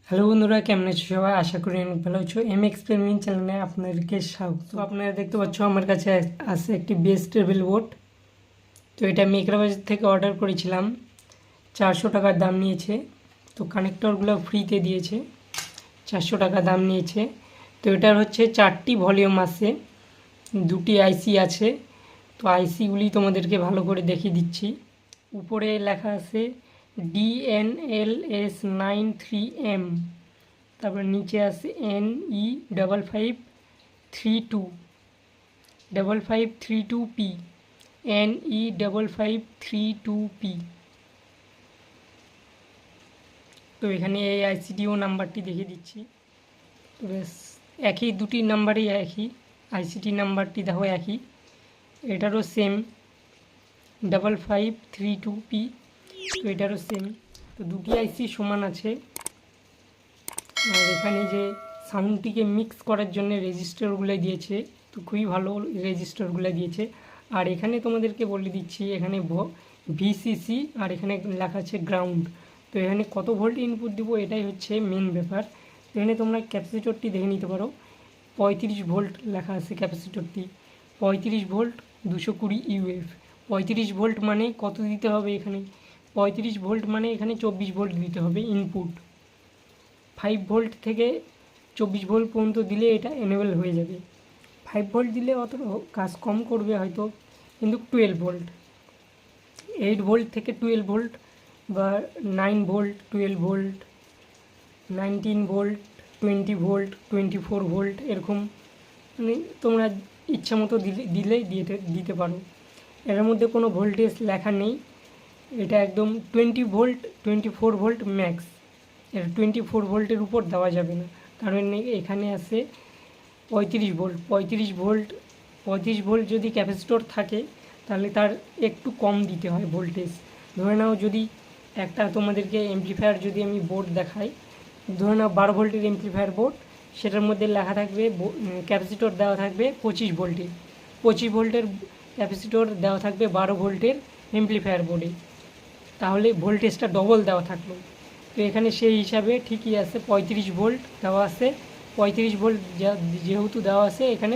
Hello বন্ধুরা, কেমন আছো সবাই? আশা করি অনেক ভালো আছো। এক্সপেরিমেন্ট চ্যানেলে আপনাদেরকে স্বাগত। তো আপনারা দেখতে পাচ্ছ আমার কাছে আছে একটি বেস টেবিল বোর্ড। তো এটা মেকরা বাজার থেকে অর্ডার করেছিলাম, 400 টাকার দাম নিয়েছে। তো কানেক্টরগুলো ফ্রিতে দিয়েছে, 400 টাকা দাম নিয়েছে। তো এটার হচ্ছে 4টি ভলিউম আছে, 2টি আইসি আছে। তো আইসিগুলি তোমাদেরকে ভালো করে দেখিয়ে দিচ্ছি। উপরে লেখা আছে DNLS93M, তারপর নিচে আছে NE5532 NE5532P। তো এখানে এই আইসিটিও নাম্বারটি দেখিয়ে দিচ্ছি। তো বেশ একই, দুটি নাম্বারই একই, আইসিটি নাম্বারটি দেখো একই, এটারও সেম 5532P। তো এটারও সেম। তো দুটি আইসি সমান আছে। আর এখানে যে সাউন্ডটিকে মিক্স করার জন্য রেজিস্টারগুলো দিয়েছে, তো খুবই ভালো রেজিস্টারগুলো দিয়েছে। আর এখানে তোমাদেরকে বলে দিচ্ছি, এখানে ভিসিসি আর এখানে লেখা আছে গ্রাউন্ড। তো এখানে কত ভোল্ট ইনপুট দিব এটাই হচ্ছে মেন ব্যাপার। এখানে তোমরা ক্যাপাসিটরটি দেখে নিতে পারো, 35 ভোল্ট লেখা আছে ক্যাপাসিটরটি, 35 ভোল্ট 220 ইউএফ। 35 ভোল্ট মানে কত দিতে হবে এখানে? 35 ভোল্ট মানে এখানে 24 ভোল্ট দিতে হবে ইনপুট। 5 ভোল্ট থেকে 24 ভোল্ট পর্যন্ত দিলে এটা এনেবল হয়ে যাবে। 5 ভোল্ট দিলে অত কাজ কম করবে হয়তো, কিন্তু 12 ভোল্ট, 8 ভোল্ট থেকে 12 ভোল্ট বা 9 volt, 12 volt, 19 volt, 20 volt, 24 volt, এরকম মানে তোমরা ইচ্ছা মতো দিলেই দিতে পারো। এর মধ্যে কোনো ভোল্টেজ লেখা নেই, এটা একদম 20 ভোল্ট, 24 ভোল্ট ম্যাক্স। এর 24 ভোল্টের উপর দেওয়া যাবে না, কারণ এখানে আছে 35 ভোল্ট। 35 ভোল্ট যদি ক্যাপাসিটর থাকে তাহলে তার একটু কম দিতে হয় ভোল্টেজ। ধরে নাও যদি একটা তোমাদেরকে অ্যাম্প্লিফায়ার যদি আমি বোর্ড দেখাই, ধরে নাও 12 ভোল্টের অ্যাম্প্লিফায়ার বোর্ড, সেটার মধ্যে লেখা থাকবে ক্যাপাসিটর দেওয়া থাকবে 25 ভোল্টের। 25 ভোল্টের ক্যাপাসিটর দেওয়া থাকবে 12 ভোল্টের অ্যাম্প্লিফায়ার বোর্ডে, তাহলে ভোল্টেজটা ডবল দেওয়া থাকলো। তো এখানে সেই হিসাবে ঠিকই আছে, 35 ভোল্ট দেওয়া আছে। 35 ভোল্ট যেহেতু দেওয়া আছে, এখানে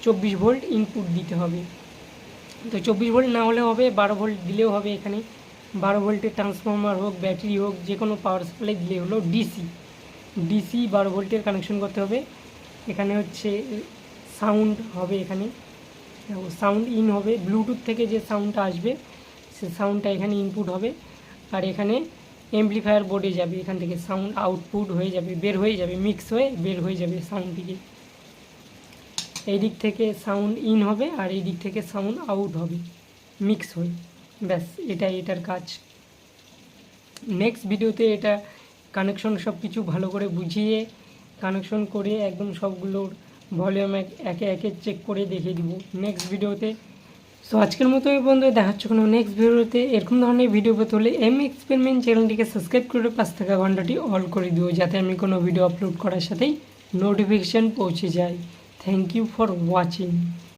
24 ভোল্ট ইনপুট দিতে হবে। তো 24 ভোল্ট না হলে হবে, 12 ভোল্ট দিলেও হবে। এখানে 12 ভোল্টের ট্রান্সফর্মার হোক, ব্যাটারি হোক, যে কোনো পাওয়ার সাপ্লাই দিলে হলো। ডিসি 12 ভোল্টের কানেকশন করতে হবে। এখানে হচ্ছে সাউন্ড হবে, এখানে সাউন্ড ইন হবে, ব্লুটুথ থেকে যে সাউন্ডটা আসবে সে সাউন্ডটা এখানে ইনপুট হবে। আর এখানে অ্যাম্প্লিফায়ার বোর্ডে যাবে, এখান থেকে সাউন্ড আউটপুট হয়ে যাবে, বের হয়ে যাবে, মিক্স হয়ে বের হয়ে যাবে সাউন্ডটিকে। এই দিক থেকে সাউন্ড ইন হবে আর এই দিক থেকে সাউন্ড আউট হবে মিক্স হয়ে। ব্যাস, এটাই এটার কাজ। নেক্সট ভিডিওতে এটা কানেকশন সব কিছু ভালো করে বুঝিয়ে কানেকশন করে একদম সবগুলোর ভলিউম একে একে চেক করে দেখিয়ে দিব নেক্সট ভিডিওতে। সো আজকের মতো এই বন্ধু, দেখাচ্ছ কোনো নেক্সট ভিডিওতে। এরকম ধরনের ভিডিও পেতে হলে এক্সপেরিমেন্ট চ্যানেলটিকে সাবস্ক্রাইব করে পাশ থাকা ঘন্টাটি অল করে দিও, যাতে আমি কোনো ভিডিও আপলোড করার সাথেই নোটিফিকেশান পৌঁছে যায়। Thank you for watching.